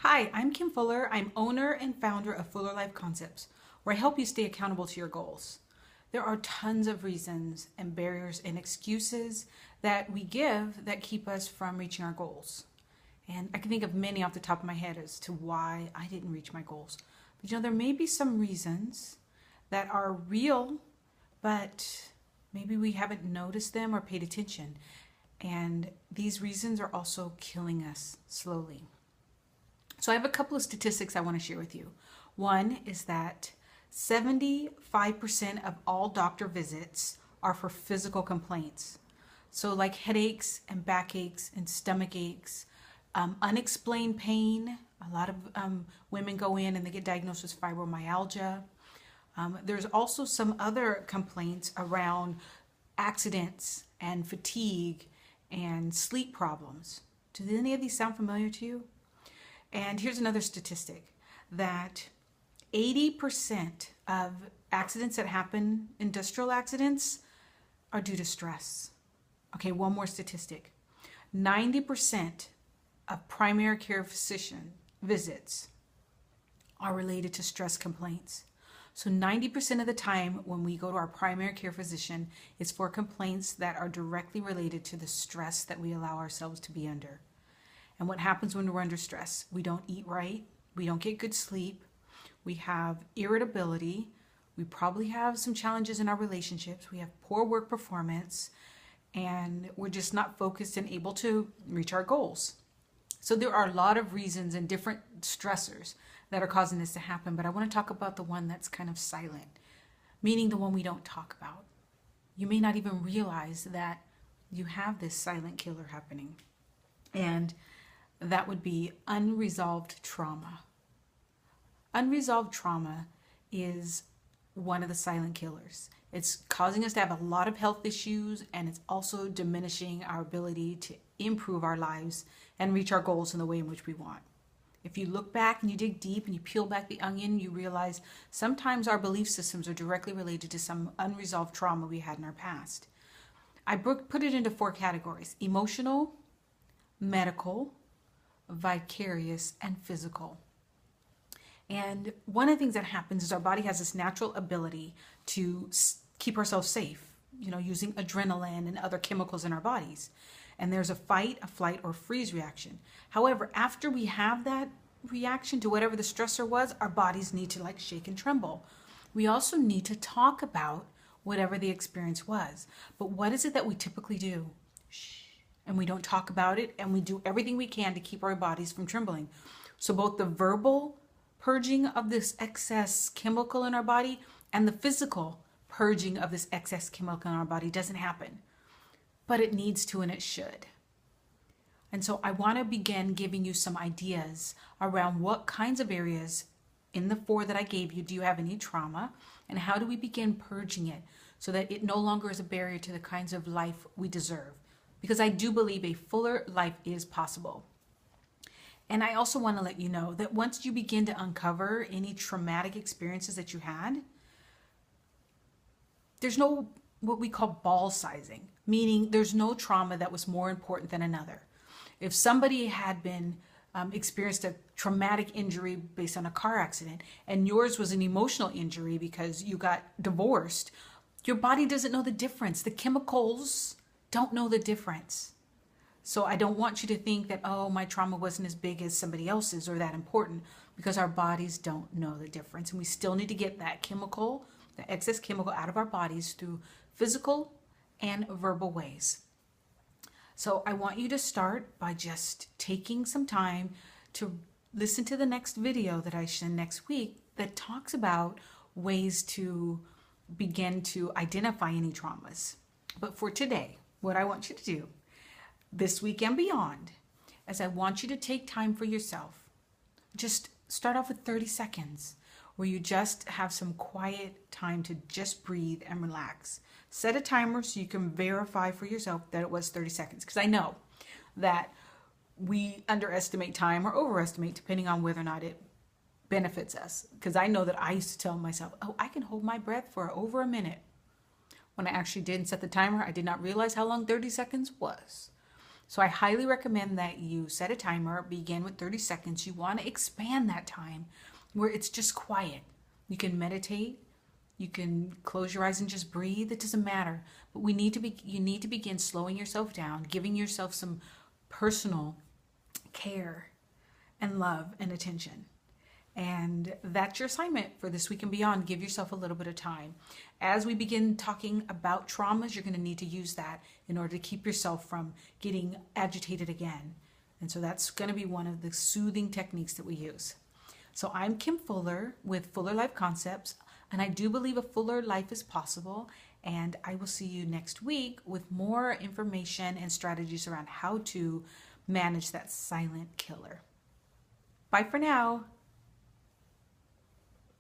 Hi, I'm Kim Fuller. I'm owner and founder of Fuller Life Concepts, where I help you stay accountable to your goals. There are tons of reasons and barriers and excuses that we give that keep us from reaching our goals. And I can think of many off the top of my head as to why I didn't reach my goals. But there may be some reasons that are real, but maybe we haven't noticed them or paid attention. And these reasons are also killing us slowly. So I have a couple of statistics I want to share with you. One is that 75% of all doctor visits are for physical complaints. So like headaches and backaches and stomach aches, unexplained pain. A lot of women go in and they get diagnosed with fibromyalgia. There's also some other complaints around accidents and fatigue and sleep problems. Do any of these sound familiar to you? And here's another statistic that 80% of accidents that happen, industrial accidents, are due to stress. Okay, one more statistic. 90% of primary care physician visits are related to stress complaints. So 90% of the time when we go to our primary care physician, it's for complaints that are directly related to the stress that we allow ourselves to be under. And what happens when we're under stress? We don't eat right. We don't get good sleep. We have irritability. We probably have some challenges in our relationships. We have poor work performance. And we're just not focused and able to reach our goals. So there are a lot of reasons and different stressors that are causing this to happen. But I want to talk about the one that's kind of silent, meaning the one we don't talk about. You may not even realize that you have this silent killer happening. And that would be unresolved trauma. Unresolved trauma is one of the silent killers. It's causing us to have a lot of health issues, and it's also diminishing our ability to improve our lives and reach our goals in the way in which we want. If you look back and you dig deep and you peel back the onion, you realize sometimes our belief systems are directly related to some unresolved trauma we had in our past. I put it into 4 categories: emotional, medical, vicarious, and physical. And one of the things that happens is our body has this natural ability to keep ourselves safe, using adrenaline and other chemicals in our bodies. And there's a fight, a flight, or freeze reaction. However, after we have that reaction to whatever the stressor was, our bodies need to shake and tremble. We also need to talk about whatever the experience was. But what is it that we typically do? And we don't talk about it, and we do everything we can to keep our bodies from trembling. So both the verbal purging of this excess chemical in our body and the physical purging of this excess chemical in our body doesn't happen. But it needs to, and it should. And so I want to begin giving you some ideas around what kinds of areas in the 4 that I gave you do you have any trauma, and how do we begin purging it so that it no longer is a barrier to the kinds of life we deserve. Because I do believe a fuller life is possible. And I also want to let you know that once you begin to uncover any traumatic experiences that you had, there's no what we call ball sizing, meaning there's no trauma that was more important than another. If somebody had been experienced a traumatic injury based on a car accident, and yours was an emotional injury because you got divorced, your body doesn't know the difference. The chemicals don't know the difference. So I don't want you to think that, oh, my trauma wasn't as big as somebody else's or that important, because our bodies don't know the difference. And we still need to get that chemical, the excess chemical, out of our bodies through physical and verbal ways. So I want you to start by just taking some time to listen to the next video that I send next week that talks about ways to begin to identify any traumas. But for today, what I want you to do this week and beyond is I want you to take time for yourself. Just start off with 30 seconds where you just have some quiet time to just breathe and relax. Set a timer so you can verify for yourself that it was 30 seconds. Because I know that we underestimate time or overestimate depending on whether or not it benefits us. Because I know that I used to tell myself, oh, I can hold my breath for over a minute. When I actually didn't set the timer, I did not realize how long 30 seconds was. So I highly recommend that you set a timer, begin with 30 seconds. You want to expand that time where it's just quiet. You can meditate, you can close your eyes and just breathe. It doesn't matter. But you need to begin slowing yourself down, giving yourself some personal care and love and attention. And that's your assignment for this week and beyond. Give yourself a little bit of time. As we begin talking about traumas, you're going to need to use that in order to keep yourself from getting agitated again. And so that's going to be one of the soothing techniques that we use. So I'm Kim Fuller with Fuller Life Concepts, and I do believe a fuller life is possible. And I will see you next week with more information and strategies around how to manage that silent killer. Bye for now.